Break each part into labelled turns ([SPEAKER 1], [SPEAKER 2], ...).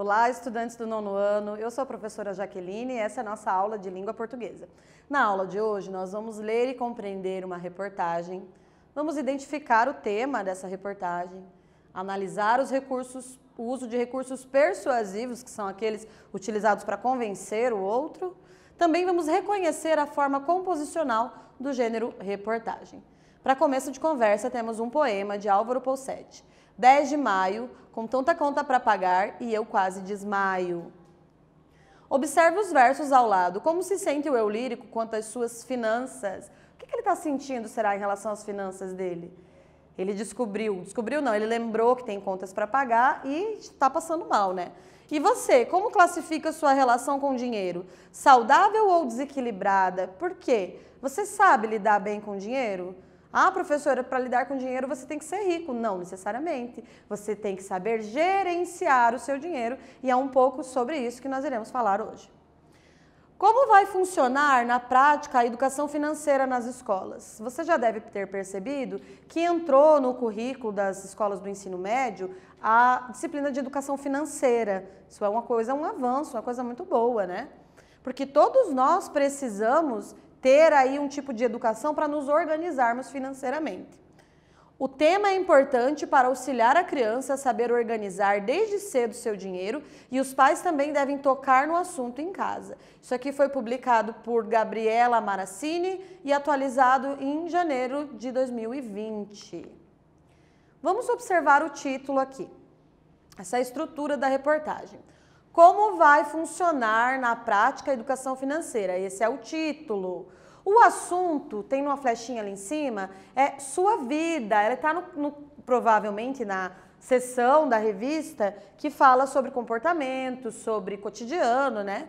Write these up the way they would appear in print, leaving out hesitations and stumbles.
[SPEAKER 1] Olá, estudantes do nono ano. Eu sou a professora Jaqueline e essa é a nossa aula de língua portuguesa. Na aula de hoje, nós vamos ler e compreender uma reportagem, vamos identificar o tema dessa reportagem, analisar o uso de recursos persuasivos, que são aqueles utilizados para convencer o outro. Também vamos reconhecer a forma composicional do gênero reportagem. Para começo de conversa, temos um poema de Álvaro Poussetti. 10 de maio, com tanta conta para pagar e eu quase desmaio. Observe os versos ao lado. Como se sente o eu lírico quanto às suas finanças? O que ele está sentindo, será, em relação às finanças dele? Ele descobriu não, ele lembrou que tem contas para pagar e está passando mal, né? E você, como classifica a sua relação com o dinheiro? Saudável ou desequilibrada? Por quê? Você sabe lidar bem com o dinheiro? Ah, professora, para lidar com dinheiro você tem que ser rico. Não necessariamente. Você tem que saber gerenciar o seu dinheiro e é um pouco sobre isso que nós iremos falar hoje. Como vai funcionar na prática a educação financeira nas escolas? Você já deve ter percebido que entrou no currículo das escolas do ensino médio a disciplina de educação financeira. Isso é uma coisa, um avanço, uma coisa muito boa, né? Porque todos nós precisamos ter aí um tipo de educação para nos organizarmos financeiramente. O tema é importante para auxiliar a criança a saber organizar desde cedo seu dinheiro e os pais também devem tocar no assunto em casa. Isso aqui foi publicado por Gabriela Maracini e atualizado em janeiro de 2020. Vamos observar o título aqui, essa é a estrutura da reportagem. Como vai funcionar na prática a educação financeira? Esse é o título. O assunto, tem uma flechinha ali em cima, é sua vida. Ela está provavelmente na seção da revista que fala sobre comportamento, sobre cotidiano, né?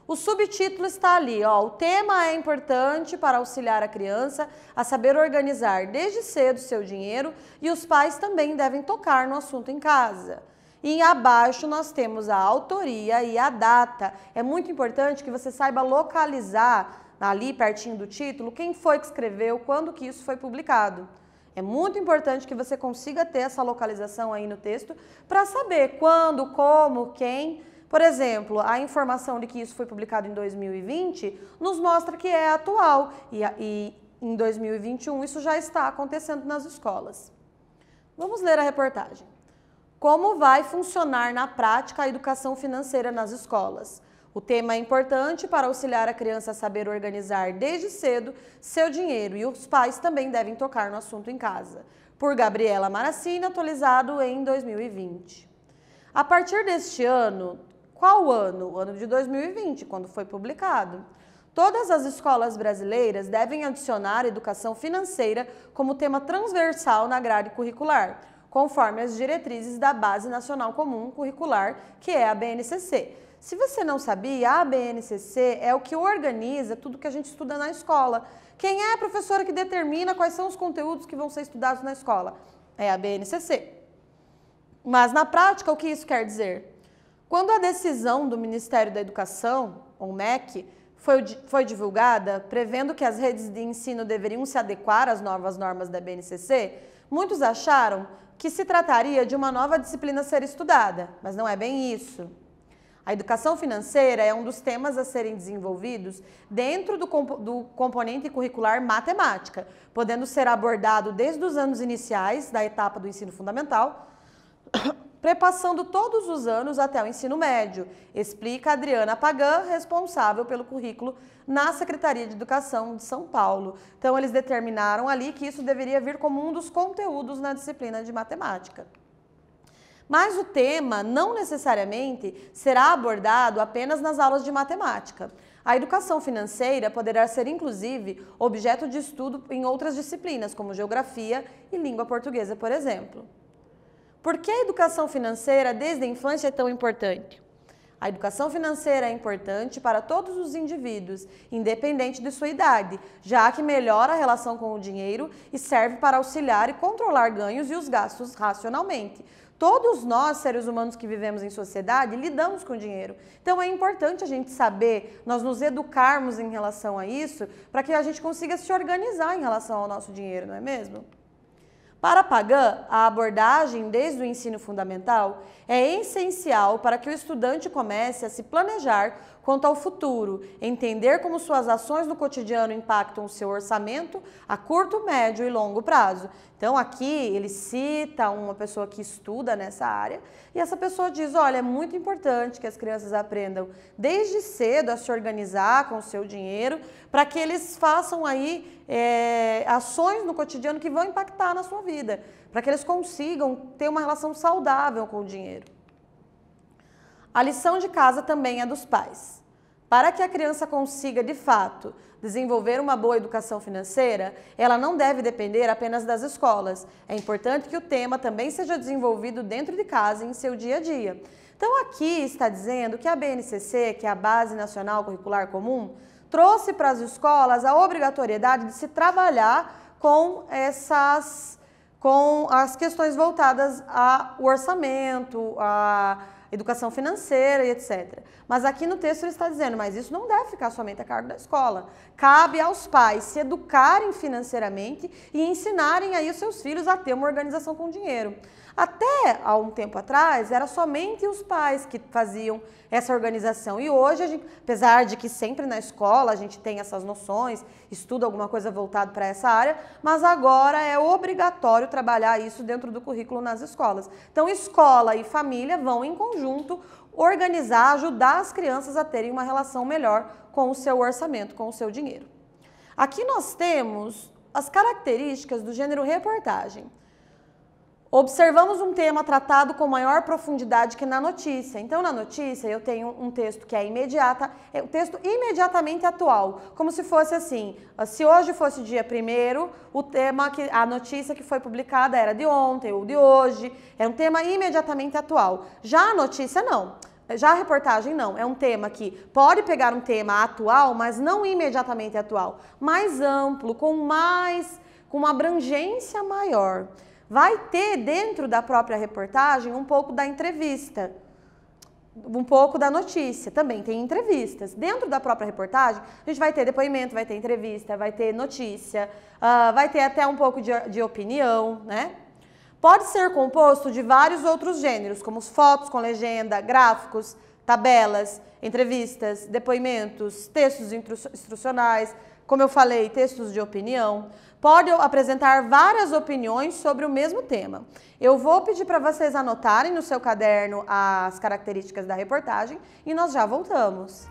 [SPEAKER 1] O subtítulo está ali, ó. O tema é importante para auxiliar a criança a saber organizar desde cedo seu dinheiro e os pais também devem tocar no assunto em casa. E abaixo nós temos a autoria e a data. É muito importante que você saiba localizar ali pertinho do título quem foi que escreveu, quando que isso foi publicado. É muito importante que você consiga ter essa localização aí no texto para saber quando, como, quem. Por exemplo, a informação de que isso foi publicado em 2020 nos mostra que é atual e em 2021 isso já está acontecendo nas escolas. Vamos ler a reportagem. Como vai funcionar na prática a educação financeira nas escolas? O tema é importante para auxiliar a criança a saber organizar desde cedo seu dinheiro e os pais também devem tocar no assunto em casa. Por Gabriela Maracini, atualizado em 2020. A partir deste ano, qual ano? O ano de 2020, quando foi publicado. Todas as escolas brasileiras devem adicionar educação financeira como tema transversal na grade curricular, conforme as diretrizes da Base Nacional Comum Curricular, que é a BNCC. Se você não sabia, a BNCC é o que organiza tudo que a gente estuda na escola. Quem é a professora que determina quais são os conteúdos que vão ser estudados na escola? É a BNCC. Mas na prática, o que isso quer dizer? Quando a decisão do Ministério da Educação, ou MEC, foi divulgada, prevendo que as redes de ensino deveriam se adequar às novas normas da BNCC, muitos acharam que se trataria de uma nova disciplina a ser estudada, mas não é bem isso. A educação financeira é um dos temas a serem desenvolvidos dentro do componente curricular matemática, podendo ser abordado desde os anos iniciais da etapa do ensino fundamental, perpassando todos os anos até o ensino médio, explica Adriana Pagan, responsável pelo currículo na Secretaria de Educação de São Paulo. Então, eles determinaram ali que isso deveria vir como um dos conteúdos na disciplina de matemática. Mas o tema não necessariamente será abordado apenas nas aulas de matemática. A educação financeira poderá ser, inclusive, objeto de estudo em outras disciplinas, como geografia e língua portuguesa, por exemplo. Por que a educação financeira desde a infância é tão importante? A educação financeira é importante para todos os indivíduos, independente de sua idade, já que melhora a relação com o dinheiro e serve para auxiliar e controlar ganhos e os gastos racionalmente. Todos nós, seres humanos que vivemos em sociedade, lidamos com dinheiro. Então é importante a gente saber, nós nos educarmos em relação a isso, para que a gente consiga se organizar em relação ao nosso dinheiro, não é mesmo? Para Pagan, a abordagem desde o ensino fundamental é essencial para que o estudante comece a se planejar quanto ao futuro, entender como suas ações no cotidiano impactam o seu orçamento a curto, médio e longo prazo. Então aqui ele cita uma pessoa que estuda nessa área e essa pessoa diz, olha, é muito importante que as crianças aprendam desde cedo a se organizar com o seu dinheiro para que eles façam aí ações no cotidiano que vão impactar na sua vida, para que eles consigam ter uma relação saudável com o dinheiro. A lição de casa também é dos pais. Para que a criança consiga, de fato, desenvolver uma boa educação financeira, ela não deve depender apenas das escolas. É importante que o tema também seja desenvolvido dentro de casa, em seu dia a dia. Então, aqui está dizendo que a BNCC, que é a Base Nacional Curricular Comum, trouxe para as escolas a obrigatoriedade de se trabalhar com as questões voltadas ao orçamento, à educação financeira e etc. Mas aqui no texto ele está dizendo, mas isso não deve ficar somente a cargo da escola. Cabe aos pais se educarem financeiramente e ensinarem aí os seus filhos a ter uma organização com o dinheiro. Até há um tempo atrás, era somente os pais que faziam essa organização. E hoje, apesar de que sempre na escola a gente tem essas noções, estuda alguma coisa voltada para essa área, mas agora é obrigatório trabalhar isso dentro do currículo nas escolas. Então, escola e família vão em conjunto organizar, ajudar as crianças a terem uma relação melhor com o seu orçamento, com o seu dinheiro. Aqui nós temos as características do gênero reportagem. Observamos um tema tratado com maior profundidade que na notícia. Então, na notícia, eu tenho um texto que é um texto imediatamente atual, como se fosse assim, se hoje fosse dia 1º, a notícia que foi publicada era de ontem ou de hoje, é um tema imediatamente atual. Já a notícia, não. Já a reportagem, não. É um tema que pode pegar um tema atual, mas não imediatamente atual, mais amplo, com uma abrangência maior. Vai ter dentro da própria reportagem um pouco da entrevista, um pouco da notícia, também tem entrevistas. Dentro da própria reportagem, a gente vai ter depoimento, vai ter entrevista, vai ter notícia, vai ter até um pouco de opinião, né? Pode ser composto de vários outros gêneros, como fotos com legenda, gráficos, tabelas, entrevistas, depoimentos, textos instrucionais, como eu falei, textos de opinião. Pode apresentar várias opiniões sobre o mesmo tema. Eu vou pedir para vocês anotarem no seu caderno as características da reportagem e nós já voltamos.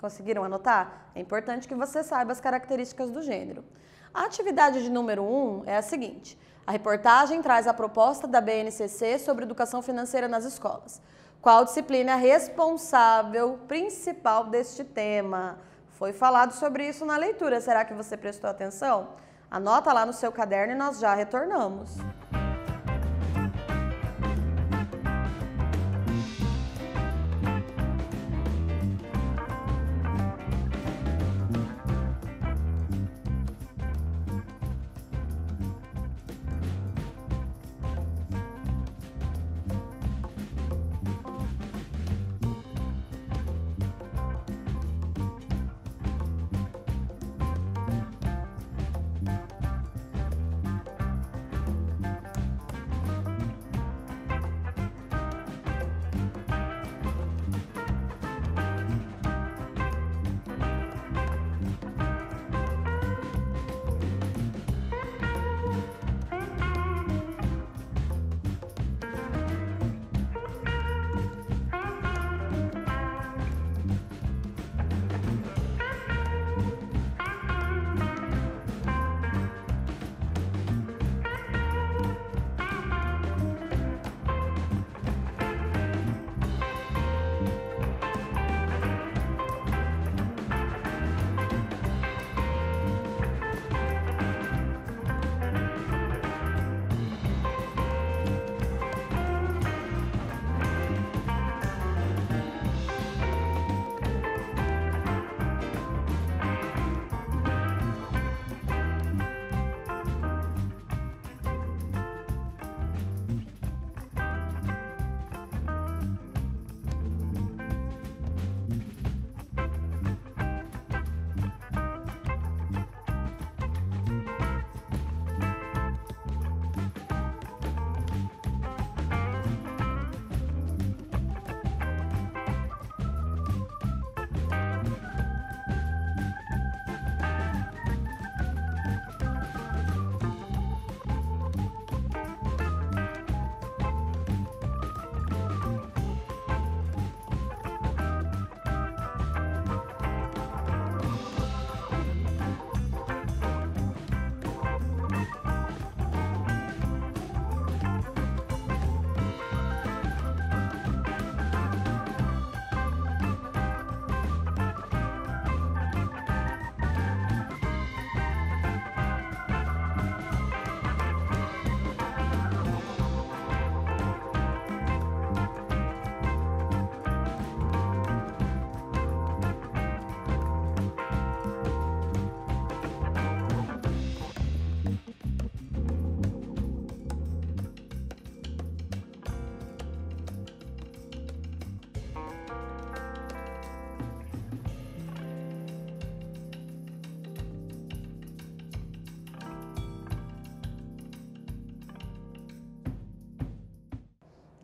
[SPEAKER 1] Conseguiram anotar? É importante que você saiba as características do gênero. A atividade de número 1 é a seguinte: a reportagem traz a proposta da BNCC sobre educação financeira nas escolas. Qual disciplina é responsável principal deste tema? Foi falado sobre isso na leitura, será que você prestou atenção? Anota lá no seu caderno e nós já retornamos.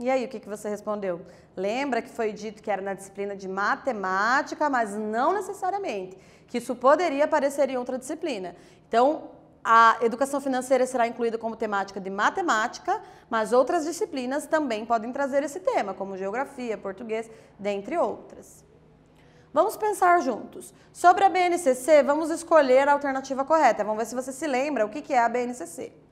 [SPEAKER 1] E aí, o que você respondeu? Lembra que foi dito que era na disciplina de matemática, mas não necessariamente, que isso poderia aparecer em outra disciplina. Então, a educação financeira será incluída como temática de matemática, mas outras disciplinas também podem trazer esse tema, como geografia, português, dentre outras. Vamos pensar juntos. Sobre a BNCC, vamos escolher a alternativa correta. Vamos ver se você se lembra o que é a BNCC.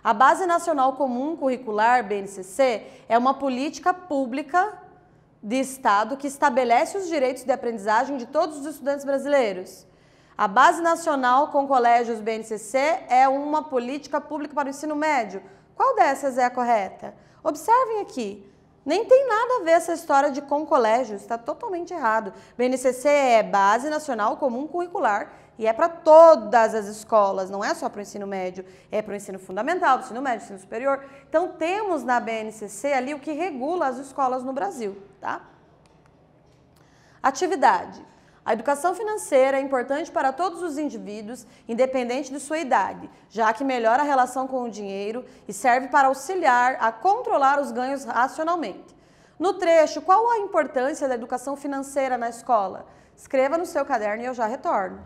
[SPEAKER 1] A Base Nacional Comum Curricular, BNCC, é uma política pública de Estado que estabelece os direitos de aprendizagem de todos os estudantes brasileiros. A Base Nacional com Colégios, BNCC, é uma política pública para o ensino médio. Qual dessas é a correta? Observem aqui. Nem tem nada a ver essa história de com colégios, está totalmente errado. BNCC é Base Nacional Comum Curricular e é para todas as escolas, não é só para o ensino médio, é para o ensino fundamental, ensino médio, ensino superior. Então temos na BNCC ali o que regula as escolas no Brasil, tá? Atividade. A educação financeira é importante para todos os indivíduos, independente de sua idade, já que melhora a relação com o dinheiro e serve para auxiliar a controlar os ganhos racionalmente. No trecho, qual a importância da educação financeira na escola? Escreva no seu caderno e eu já retorno.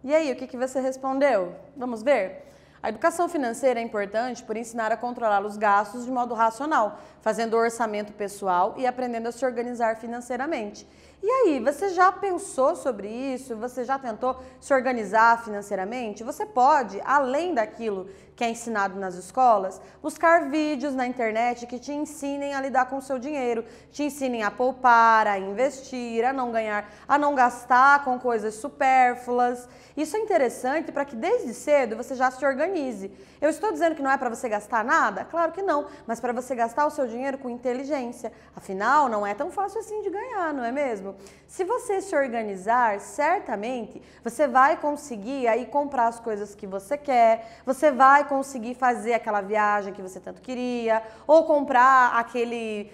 [SPEAKER 1] E aí, o que você respondeu? Vamos ver? A educação financeira é importante por ensinar a controlar os gastos de modo racional, fazendo orçamento pessoal e aprendendo a se organizar financeiramente. E aí, você já pensou sobre isso? Você já tentou se organizar financeiramente? Você pode, além daquilo que é ensinado nas escolas, buscar vídeos na internet que te ensinem a lidar com o seu dinheiro, te ensinem a poupar, a investir, a não ganhar, a não gastar com coisas supérfluas. Isso é interessante para que desde cedo você já se organize. Eu estou dizendo que não é para você gastar nada? Claro que não, mas para você gastar o seu dinheiro com inteligência. Afinal, não é tão fácil assim de ganhar, não é mesmo? Se você se organizar, certamente você vai conseguir aí comprar as coisas que você quer, você vai conseguir fazer aquela viagem que você tanto queria, ou comprar aquele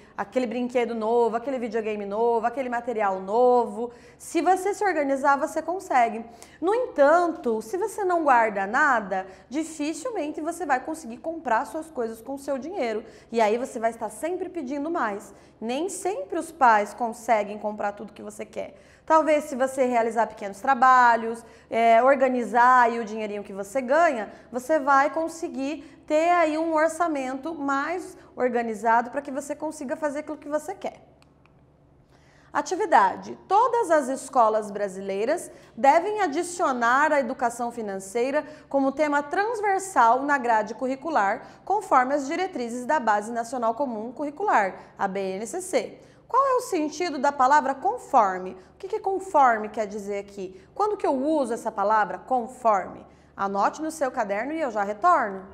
[SPEAKER 1] brinquedo novo, aquele videogame novo, aquele material novo. Se você se organizar, você consegue. No entanto, se você não guarda nada, dificilmente você vai conseguir comprar suas coisas com o seu dinheiro. E aí você vai estar sempre pedindo mais. Nem sempre os pais conseguem comprar tudo que você quer. Talvez se você realizar pequenos trabalhos, organizar aí o dinheirinho que você ganha, você vai conseguir ter aí um orçamento mais organizado para que você consiga fazer aquilo que você quer. Atividade. Todas as escolas brasileiras devem adicionar a educação financeira como tema transversal na grade curricular, conforme as diretrizes da Base Nacional Comum Curricular, a BNCC. Qual é o sentido da palavra conforme? O que conforme quer dizer aqui? Quando que eu uso essa palavra conforme? Anote no seu caderno e eu já retorno.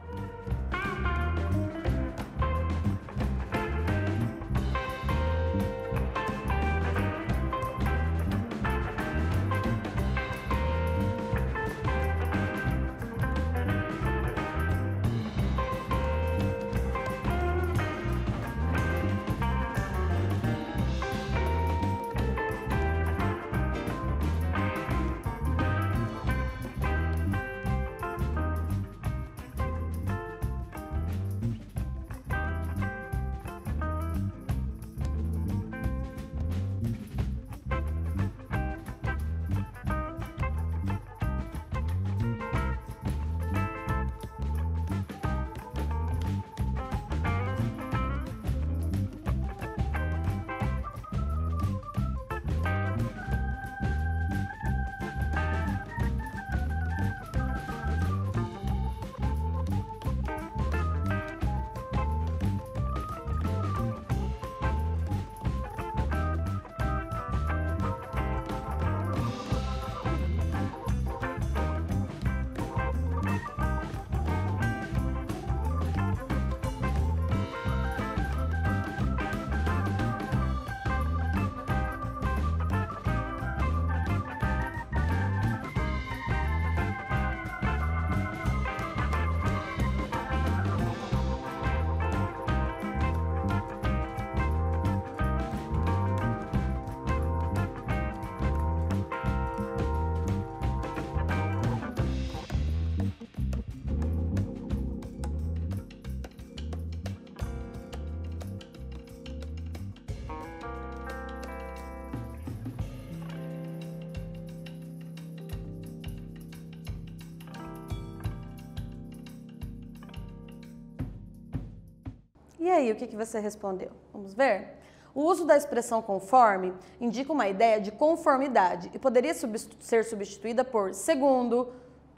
[SPEAKER 1] E aí, o que você respondeu? Vamos ver? O uso da expressão conforme indica uma ideia de conformidade e poderia ser substituída por segundo,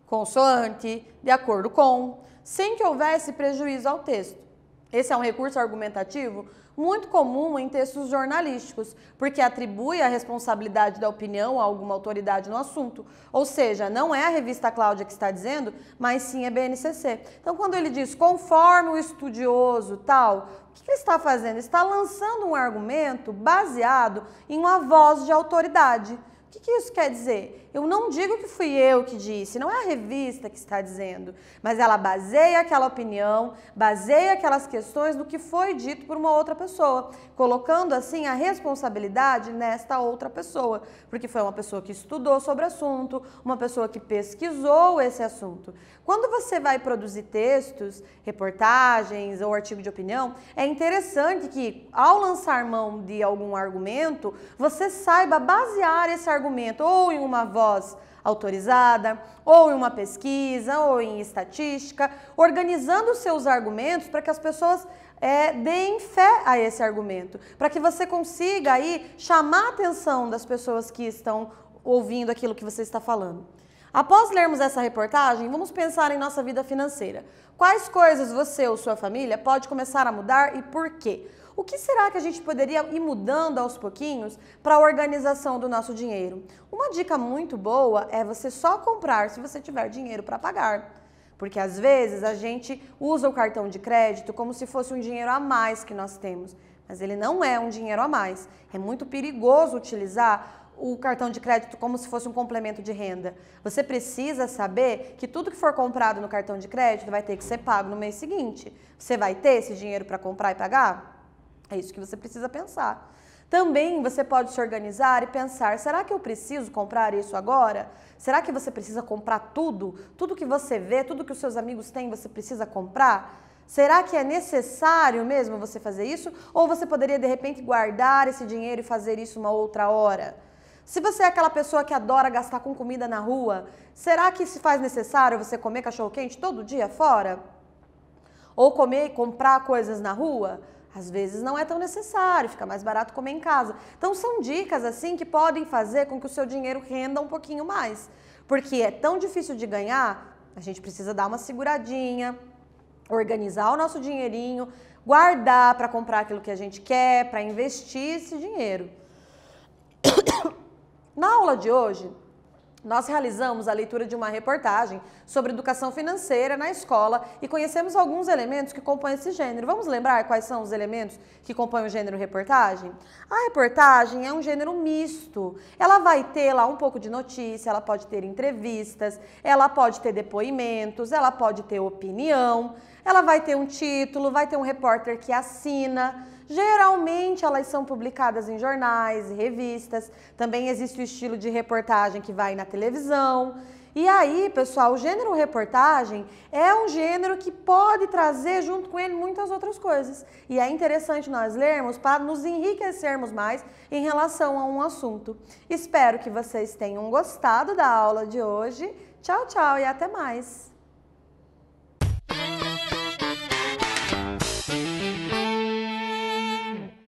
[SPEAKER 1] consoante, de acordo com, sem que houvesse prejuízo ao texto. Esse é um recurso argumentativo muito comum em textos jornalísticos, porque atribui a responsabilidade da opinião a alguma autoridade no assunto. Ou seja, não é a revista Cláudia que está dizendo, mas sim a BNCC. Então, quando ele diz conforme o estudioso, tal, o que ele está fazendo? Está lançando um argumento baseado em uma voz de autoridade. O que isso quer dizer? Eu não digo que fui eu que disse, não é a revista que está dizendo, mas ela baseia aquela opinião, baseia aquelas questões no que foi dito por uma outra pessoa, colocando assim a responsabilidade nesta outra pessoa, porque foi uma pessoa que estudou sobre o assunto, uma pessoa que pesquisou esse assunto. Quando você vai produzir textos, reportagens ou artigo de opinião, é interessante que ao lançar mão de algum argumento, você saiba basear esse argumento ou em uma voz autorizada, ou em uma pesquisa, ou em estatística, organizando os seus argumentos para que as pessoas deem fé a esse argumento, para que você consiga aí chamar a atenção das pessoas que estão ouvindo aquilo que você está falando. Após lermos essa reportagem, vamos pensar em nossa vida financeira. Quais coisas você ou sua família pode começar a mudar e por quê? O que será que a gente poderia ir mudando aos pouquinhos para a organização do nosso dinheiro? Uma dica muito boa é você só comprar se você tiver dinheiro para pagar. Porque às vezes a gente usa o cartão de crédito como se fosse um dinheiro a mais que nós temos, mas ele não é um dinheiro a mais. É muito perigoso utilizar o cartão de crédito como se fosse um complemento de renda. Você precisa saber que tudo que for comprado no cartão de crédito vai ter que ser pago no mês seguinte. Você vai ter esse dinheiro para comprar e pagar? É isso que você precisa pensar. Também você pode se organizar e pensar, será que eu preciso comprar isso agora? Será que você precisa comprar tudo? Tudo que você vê, tudo que os seus amigos têm, você precisa comprar? Será que é necessário mesmo você fazer isso? Ou você poderia, de repente, guardar esse dinheiro e fazer isso uma outra hora? Se você é aquela pessoa que adora gastar com comida na rua, será que se faz necessário você comer cachorro-quente todo dia fora? Ou comer e comprar coisas na rua? Às vezes não é tão necessário, fica mais barato comer em casa. Então são dicas assim que podem fazer com que o seu dinheiro renda um pouquinho mais. Porque é tão difícil de ganhar, a gente precisa dar uma seguradinha, organizar o nosso dinheirinho, guardar para comprar aquilo que a gente quer, para investir esse dinheiro. Na aula de hoje, nós realizamos a leitura de uma reportagem sobre educação financeira na escola e conhecemos alguns elementos que compõem esse gênero. Vamos lembrar quais são os elementos que compõem o gênero reportagem? A reportagem é um gênero misto. Ela vai ter lá um pouco de notícia, ela pode ter entrevistas, ela pode ter depoimentos, ela pode ter opinião, ela vai ter um título, vai ter um repórter que assina. Geralmente elas são publicadas em jornais e revistas, também existe o estilo de reportagem que vai na televisão. E aí, pessoal, o gênero reportagem é um gênero que pode trazer junto com ele muitas outras coisas. E é interessante nós lermos para nos enriquecermos mais em relação a um assunto. Espero que vocês tenham gostado da aula de hoje. Tchau, tchau e até mais!